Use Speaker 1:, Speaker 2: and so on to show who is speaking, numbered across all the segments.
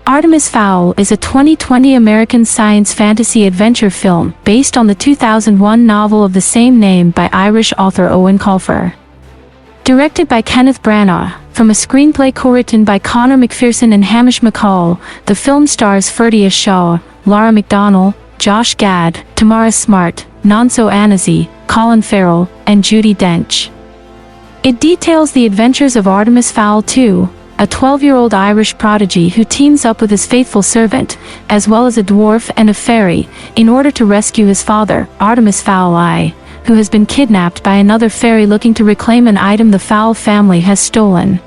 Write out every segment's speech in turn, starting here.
Speaker 1: Artemis Fowl is a 2020 American science fantasy adventure film based on the 2001 novel of the same name by Irish author Eoin Colfer. Directed by Kenneth Branagh, from a screenplay co-written by Conor McPherson and Hamish McCall, the film stars Ferdia Shaw, Laura McDonnell, Josh Gad, Tamara Smart, Nonso Anasi, Colin Farrell, and Judi Dench. It details the adventures of Artemis Fowl II, a 12-year-old Irish prodigy who teams up with his faithful servant, as well as a dwarf and a fairy, in order to rescue his father, Artemis Fowl I, who has been kidnapped by another fairy looking to reclaim an item the Fowl family has stolen.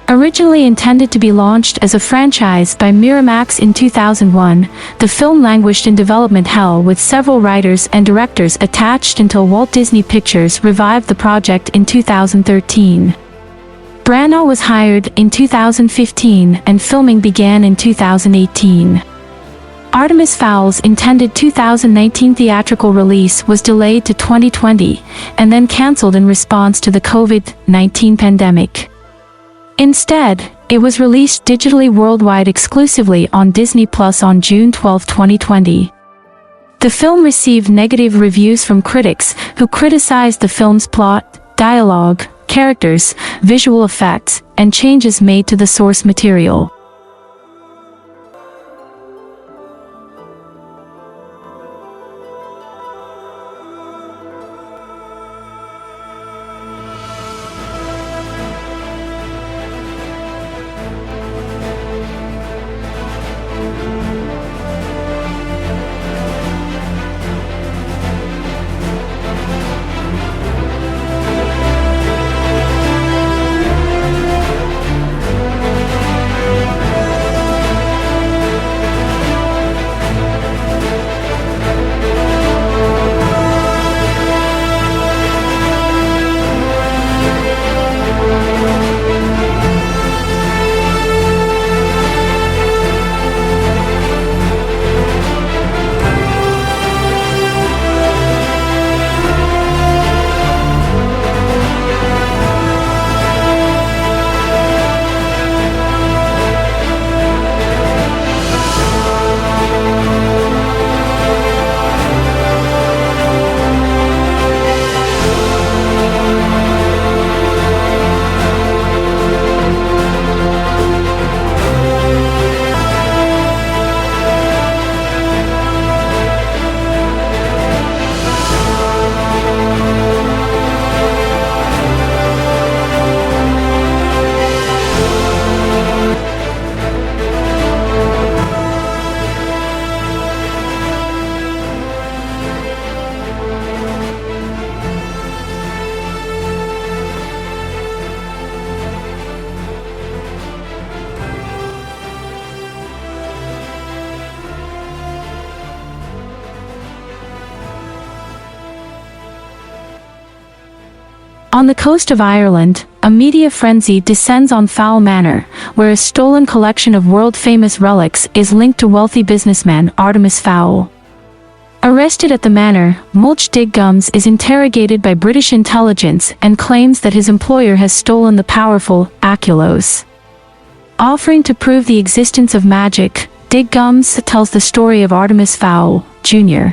Speaker 1: Originally intended to be launched as a franchise by Miramax in 2001, the film languished in development hell with several writers and directors attached until Walt Disney Pictures revived the project in 2013. Branagh was hired in 2015 and filming began in 2018. Artemis Fowl's intended 2019 theatrical release was delayed to 2020 and then cancelled in response to the COVID-19 pandemic. Instead, it was released digitally worldwide exclusively on Disney Plus on June 12, 2020. The film received negative reviews from critics who criticized the film's plot, dialogue, characters, visual effects, and changes made to the source material. On the coast of Ireland, a media frenzy descends on Fowl Manor, where a stolen collection of world-famous relics is linked to wealthy businessman Artemis Fowl. Arrested at the manor, Mulch is interrogated by British intelligence and claims that his employer has stolen the powerful Aculos. Offering to prove the existence of magic, Diggums tells the story of Artemis Fowl, Jr.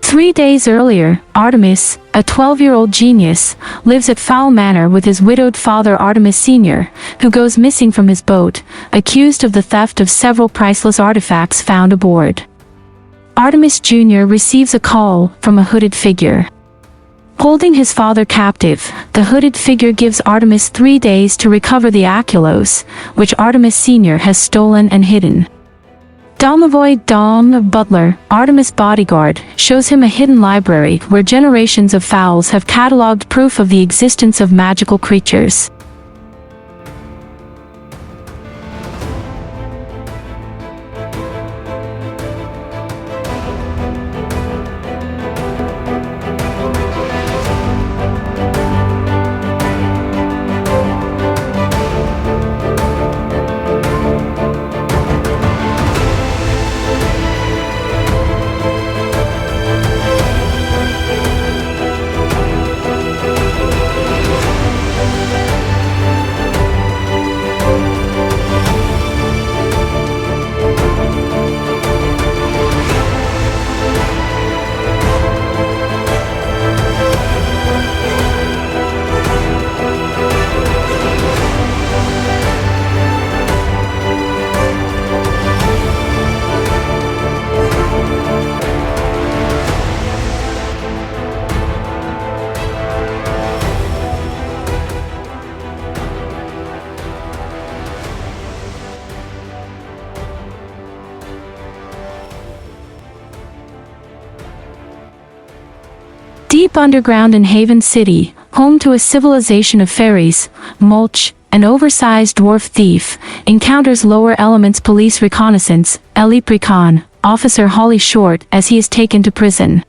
Speaker 1: 3 days earlier, Artemis, a 12-year-old genius, lives at Fowl Manor with his widowed father Artemis Sr., who goes missing from his boat, accused of the theft of several priceless artifacts found aboard. Artemis Jr. receives a call from a hooded figure. Holding his father captive, the hooded figure gives Artemis 3 days to recover the Aculos, which Artemis Sr. has stolen and hidden. Domovoy Dom Butler, Artemis' bodyguard, shows him a hidden library where generations of Fowls have catalogued proof of the existence of magical creatures. Deep underground in Haven City, home to a civilization of fairies, Mulch, an oversized dwarf thief, encounters lower elements police reconnaissance, Leprechaun, Officer Holly Short as he is taken to prison.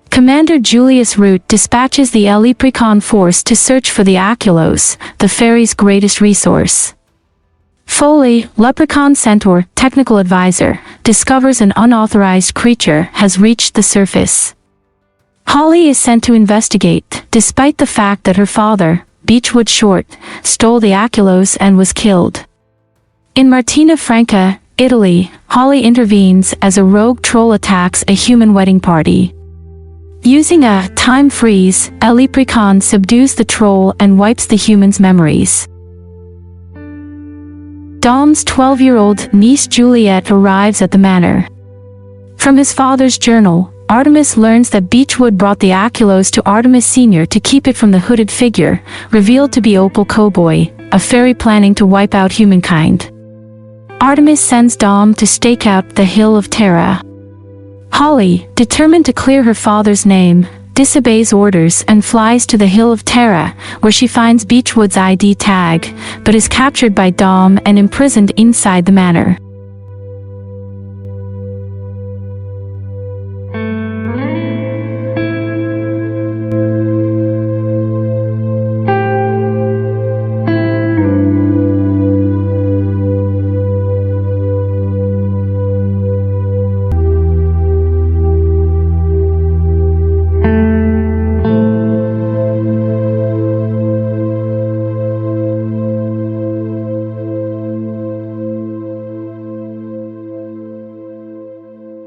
Speaker 1: Commander Julius Root dispatches the Leprechaun force to search for the Aculos, the fairies' greatest resource. Foley, Leprechaun Centaur, technical advisor, discovers an unauthorized creature has reached the surface. Holly is sent to investigate, despite the fact that her father, Beechwood Short, stole the Aculos and was killed. In Martina Franca, Italy, Holly intervenes as a rogue troll attacks a human wedding party. Using a time freeze, Leprechaun subdues the troll and wipes the human's memories. Dom's 12-year-old niece Juliet arrives at the manor. From his father's journal, Artemis learns that Beechwood brought the Aculos to Artemis Sr. to keep it from the hooded figure, revealed to be Opal Cowboy, a fairy planning to wipe out humankind. Artemis sends Dom to stake out the Hill of Terra. Holly, determined to clear her father's name, disobeys orders and flies to the Hill of Terra, where she finds Beechwood's ID tag, but is captured by Dom and imprisoned inside the manor.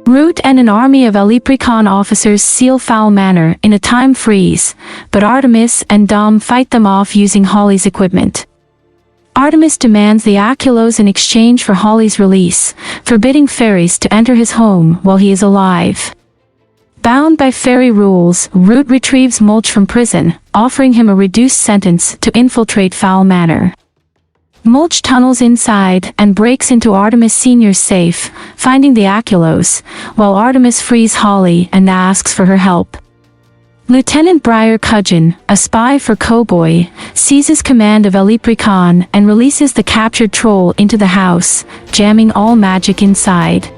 Speaker 1: Root and an army of Leprechaun officers seal Fowl Manor in a time freeze, but Artemis and Dom fight them off using Holly's equipment. Artemis demands the Aculos in exchange for Holly's release, forbidding fairies to enter his home while he is alive. Bound by fairy rules, Root retrieves Mulch from prison, offering him a reduced sentence to infiltrate Fowl Manor. Mulch tunnels inside and breaks into Artemis Sr.'s safe, finding the Aculos, while Artemis frees Holly and asks for her help. Lieutenant Briar Cudgeon, a spy for Cowboy, seizes command of Leprechaun and releases the captured troll into the house, jamming all magic inside.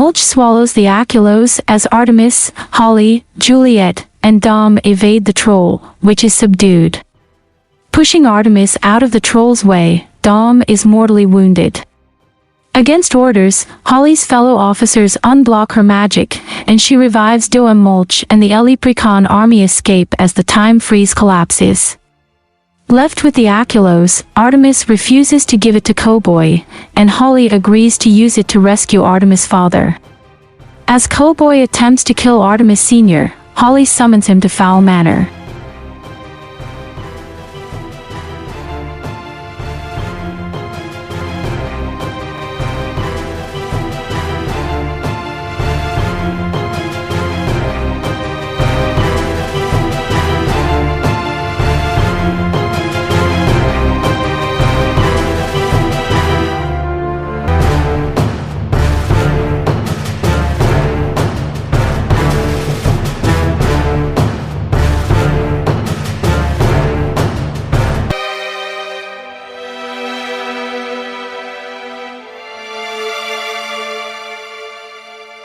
Speaker 1: Mulch swallows the Aculos as Artemis, Holly, Juliet, and Dom evade the troll, which is subdued. Pushing Artemis out of the troll's way, Dom is mortally wounded. Against orders, Holly's fellow officers unblock her magic, and she revives Dom. Mulch and the Leprechaun army escape as the time freeze collapses. Left with the Aculos, Artemis refuses to give it to Cowboy, and Holly agrees to use it to rescue Artemis' father. As Cowboy attempts to kill Artemis Sr., Holly summons him to Fowl Manor.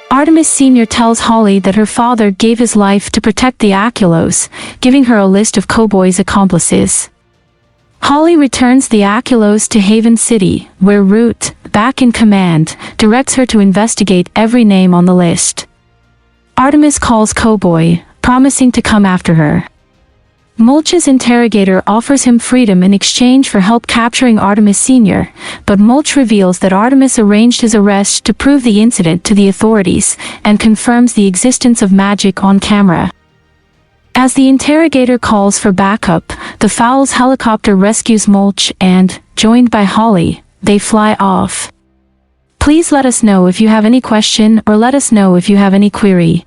Speaker 1: Artemis Sr. tells Holly that her father gave his life to protect the Aculos, giving her a list of Cowboy's accomplices. Holly returns the Aculos to Haven City, where Root, back in command, directs her to investigate every name on the list. Artemis calls Cowboy, promising to come after her. Mulch's interrogator offers him freedom in exchange for help capturing Artemis Sr., but Mulch reveals that Artemis arranged his arrest to prove the incident to the authorities, and confirms the existence of magic on camera. As the interrogator calls for backup, the Fowls helicopter rescues Mulch and, joined by Holly, they fly off. Please let us know if you have any question or let us know if you have any query.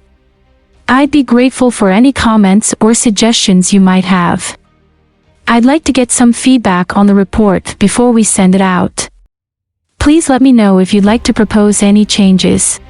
Speaker 1: I'd be grateful for any comments or suggestions you might have. I'd like to get some feedback on the report before we send it out. Please let me know if you'd like to propose any changes.